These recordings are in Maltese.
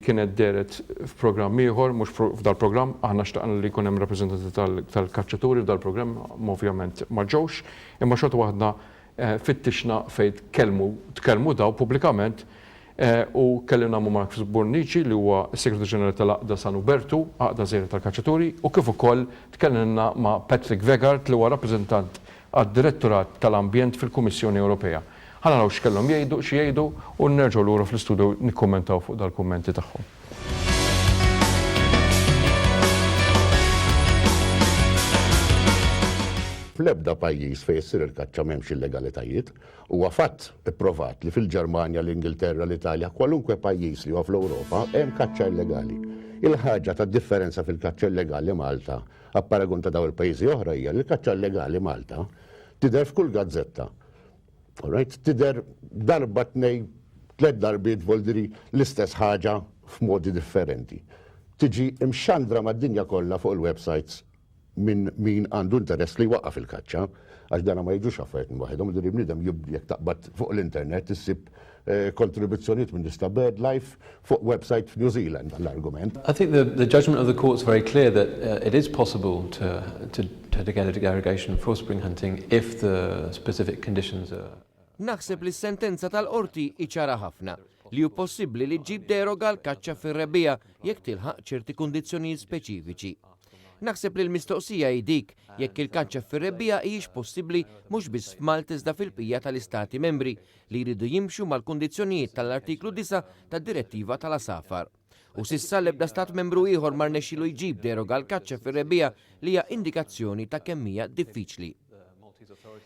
kienet deret f'programm ieħor, mhux f'dal-programm, aħna xtaqna li jkun hemm rappreżentanti tal-kaċċaturi f'dal-programm, ovvjament ma ġewx, imma xorta waħda fittixna fejn tkellmu daw pubblikament u kellimna ma' Mark Burnici li huwa s-Segretarju Ġenerali tal-Aqda San Ubertu, Aqda Żgħira tal-Kaċċaturi, u kif ukoll tkellimna ma' Patrick Vegard li huwa rappreżentant għad-Direttorat tal-Ambjent fil-Kummissjoni Ewropea. Ħana naraw x'kellhom jgħidu u nerġgħu lura fl-istudju nikkummentaw fuq dal-kummenti tagħhom. Fl-ebda pajjiż fejn issir il-kaċċa m'hemmx illegalitajiet, huwa fatt ipprovat li fil-Ġermanja, l-Ingilterra, l-Italja, kwalunkwe pajjiż li huwa fl-Ewropa hemm kaċċa illegali. Il-ħaġa tad-differenza fil-kaċċa illegali Malta, apparagun ta' daw il-pajjiżi oħra hija li l-kaċċa illegali Malta tidher f'kull gazzetta. Tidher darba tnej, tliet darbiet voldiri l-istess ħaġa f'modi differenti. Tiġi imxandra mad-dinja kollha fuq il-websites min għandu interess li waqqaf il-kaċċa, għax dana ma jiġux affarijiet minn waħedhom, idir bniedem jekk taqbad fuq l-internet issib kontribuzzjonijiet minn nista' BirdLife fuq website f'New Zealand għall-argument. I think the judgment of the court is very clear that it is possible to get a derogation for spring hunting if the specific conditions are. Naħseb li s-sentenza tal-qorti iċara ħafna li hu possibbli li ġib deroga l-kaċċa fir-rebbija jekk tilħaq ċerti kundizzjonijiet speċifiċi. Naħseb li l-mistoqsija dik jekk il-kaċċa fir-rebbija hijiex possibbli mhux biss f'Malta iżda fil-bqija tal-Istati membri li jridu jimxu mal-kundizzjonijiet tal-artiklu 9 tad-Direttiva tal-Asafar. U s'issa l-ebda stat membru ieħor ma rnexxielu jġib deroga l-kaċċa fir-rebbija li hija indikazzjoni ta' kemm hija diffiċli.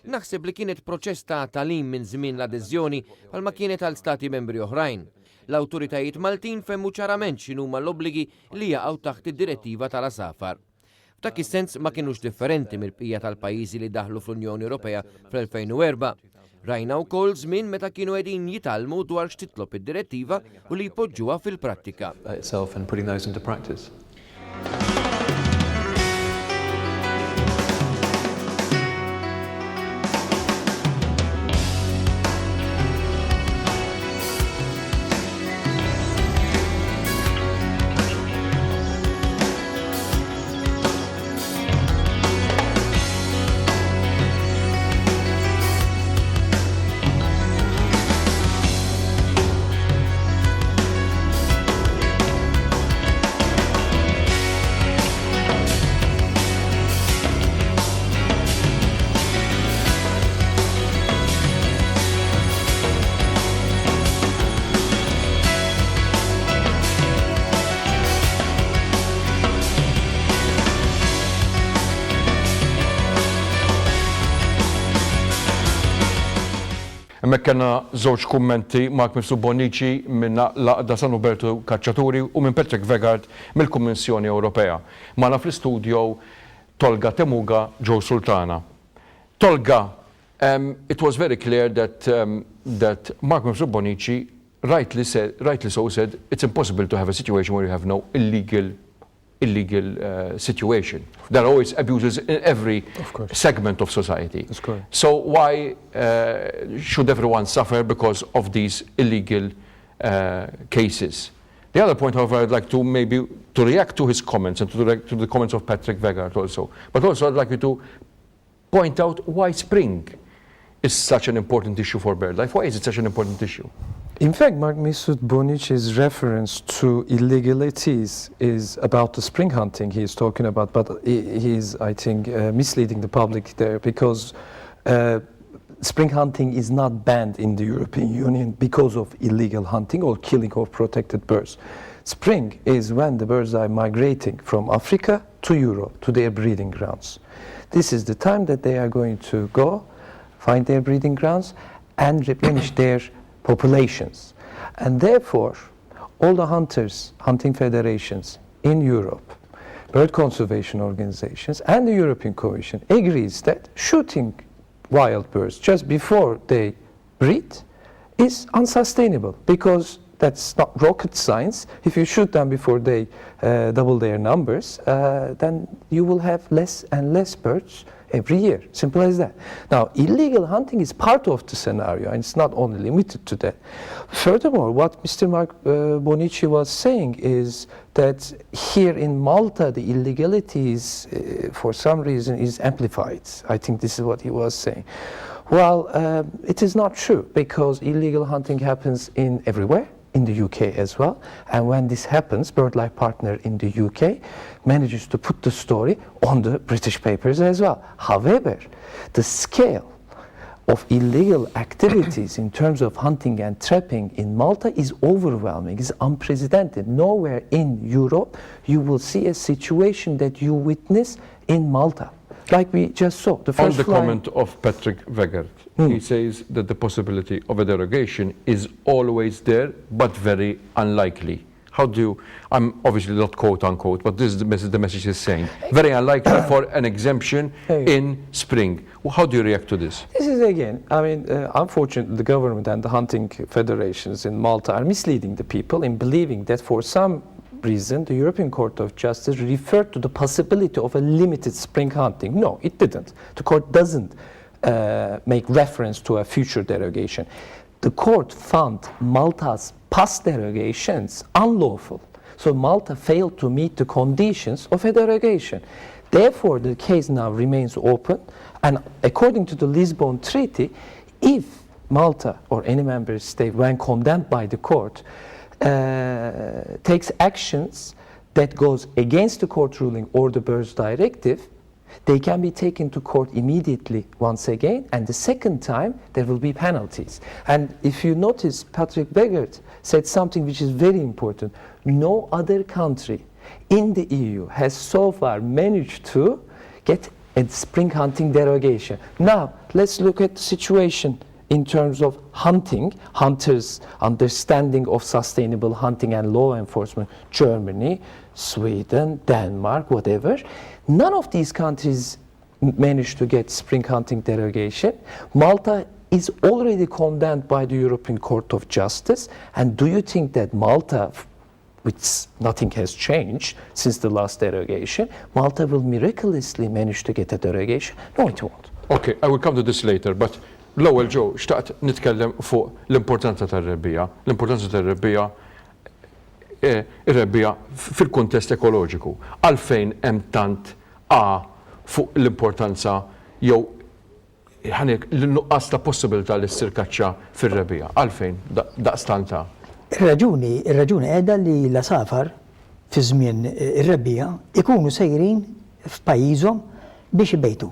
Naħseb li kienet proċess ta' tagħlim minn żmien l-adeżjoni bħalma kienet għal stati membri oħrajn. L-awtoritajiet Maltin femmu ċarament x'inhuma l-obbligi li jaqgħu taħt id-Direttiva tal-Asafar. F'dak is-sens ma kienux differenti mill-bqija tal-pajjiżi li daħlu fl-Unjoni Ewropea fl-2004. Rajna wkoll żmien meta kienu qegħdin jitalmu dwar x'titlob id-direttiva u li jpoġġuha fil-prattika. Itself and putting those into practice. Hemmhekk kellna żewġ kummenti Mark Burnici minn l-Aqda San Ubertu Kaċċaturi u minn Patrick Vegard mill-Kummissjoni Ewropea. Magħna fl-istudju Tolga Temuga ġew Sultana. Tolga, it was very clear that Mark Burnici rightly so said it's impossible to have a situation where you have no illegal situation. There are always abuses in every segment of society. So why should everyone suffer because of these illegal cases? The other point, however, I'd like to maybe to react to his comments and to the comments of Patrick Vegard also. But also I'd like you to point out why spring is such an important issue for BirdLife. Why is it such an important issue? In fact, Mark Burnici's reference to illegalities is about the spring hunting he is talking about, but he is, I think, misleading the public there because spring hunting is not banned in the European Union because of illegal hunting or killing of protected birds. Spring is when the birds are migrating from Africa to Europe, to their breeding grounds. This is the time that they are going to go, find their breeding grounds, and replenish their populations. And therefore, all the hunting federations in Europe, bird conservation organizations, and the European Commission agrees that shooting wild birds just before they breed is unsustainable because that's not rocket science. If you shoot them before they double their numbers, then you will have less and less birds every year. Simple as that. Now, illegal hunting is part of the scenario, and it's not only limited to that. Furthermore, what Mr. Mark Bonici was saying is that here in Malta, the illegality is, for some reason, is amplified. I think this is what he was saying. Well, it is not true, because illegal hunting happens everywhere, in the UK as well. And when this happens, BirdLife Partner in the UK manages to put the story on the British papers as well. However, the scale of illegal activities in terms of hunting and trapping in Malta is overwhelming, is unprecedented. Nowhere in Europe you will see a situation that you witness in Malta. Like we just saw. On the comment of Patrick Weggert, he says that the possibility of a derogation is always there, but very unlikely. How do you, I'm obviously not quote unquote, but this is the message is saying. Very unlikely for an exemption in spring. How do you react to this? This is again, I mean, unfortunately the government and the hunting federations in Malta are misleading the people in believing that for some reason the European Court of Justice referred to the possibility of a limited spring hunting. No, it didn't. The court doesn't make reference to a future derogation. The court found Malta's past derogations unlawful. So Malta failed to meet the conditions of a derogation. Therefore, the case now remains open, and according to the Lisbon Treaty, if Malta or any member state, when condemned by the court, takes actions that goes against the court ruling or the Birds Directive, they can be taken to court immediately once again, and the second time there will be penalties. And if you notice, Patrick Weggert said something which is very important. No other country in the EU has so far managed to get a spring hunting derogation. Now, let's look at the situation in terms of hunting, hunters' understanding of sustainable hunting and law enforcement. Germany, Sweden, Denmark, whatever. None of these countries managed to get spring hunting derogation. Malta is already condemned by the European Court of Justice. And do you think that Malta, which nothing has changed since the last derogation, Malta will miraculously manage to get a derogation? No, it won't. Okay, I will come to this later, but l-ewwel ġew xtaqt nitkellem fuq l-importanza tar-rebbija. L-importanza tar-rebbija ir-rebbija fil-kuntest ekoloġiku. Għalfejn hemm tant fuq l-importanza jew l-nuqqas ta' possibilità li ssir kaċċa fir-rebbija. Għalfejn daqstant A? Ir-raġuni qiegħda li l-asafar fi żmien ir-rebbija ikunu sejrin f'pajjiżhom biex ibejtu.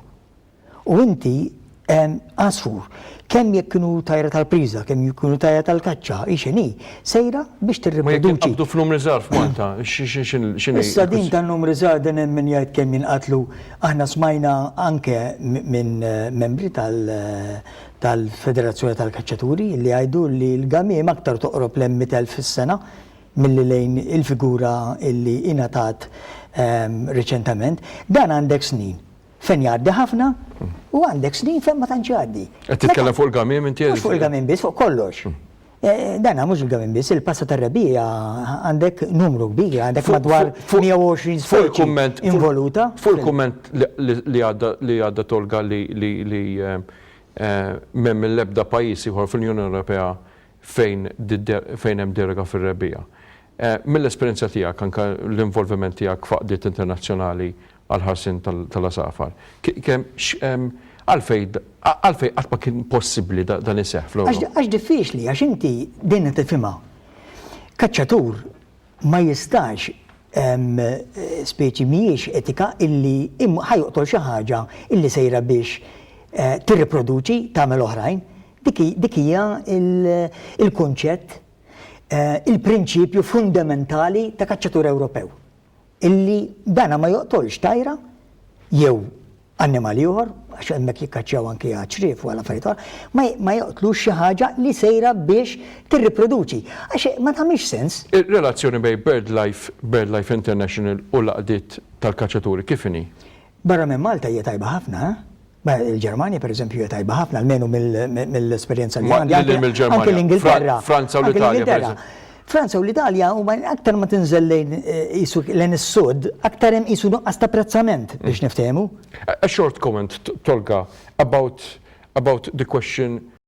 U inti għasfur, kemm jekk kienu tajra tal-priża, kemm jekk tajra tal-kaċċa, ixeni, sejra biex tirriproduċi. Ma jekk qabdu f'numri żgħar f'Malta, x'inhi? Issa din tan-numri żgħar din hemm min jgħid kemm jinqatlu, aħna smajna anke minn membri tal-Federazzjoni tal-Kaċċaturi li jgħidu li l-gamiem aktar toqrob l-100,000 fis-sena milli lejn il-figura illi ingħatat riċentament. Dan għandek snin fejn jgħaddi ħafna u għandek snin fejn ma tantx jgħaddi. Qed titkellem fuq il-gamiem inti? Mhux fuq il-gamiem biss, fuq kollox. Dan mhux il-gamiem biss, il-passa tar-rebbija għandek numru kbir, għandek madwar 120 speċi involuta. Fuq il-kumment li għadda tolga li m'hemm l-ebda pajjiż ieħor fl-Unjoni Ewropea fejn hemm deroga fir-rebbija. Mill-esperjenza tiegħek anke l-involviment tiegħek f'aqdiet internazzjonali għal-ħarsin tal-asafar. Għalfej qatt ma kien possibbli dan iseħħ fl-Ewropa? Għax diffiċli, għax inti din tifhimha. Kaċċatur ma jistax speċi mhijiex etika illi ħajoqtol xi ħaġa illi sejra biex tirriproduċi tagħmel oħrajn. Dik hija il-kunċett, il-prinċipju fundamentali ta' kaċċatur Ewropew. Illi dana ma joqtolx tajra jew annimali ieħor, għax hemmhekk jikkaċċjaw anke ċrief u għal affarijiet ma joqtlux xi ħaġa li sejra biex tirriproduċi. Għax ma tagħmilx sens. Ir-relazzjoni bejn BirdLife International u l-qdiet tal-kaċċaturi kif inhi? Barra minn Malta hija tajba ħafna, il-Ġermanja pereżempju hija tajba ħafna, almenu mill-esperjenza li għandi. Anke l-Ingilterra. Franza u l-Italja. Franza u l-Italja huma aktar ma tinżel lejn is-sud, aktar hemm qisu nuqqas ta' prezzament biex niftehmu. A short comment, Tolga, about the question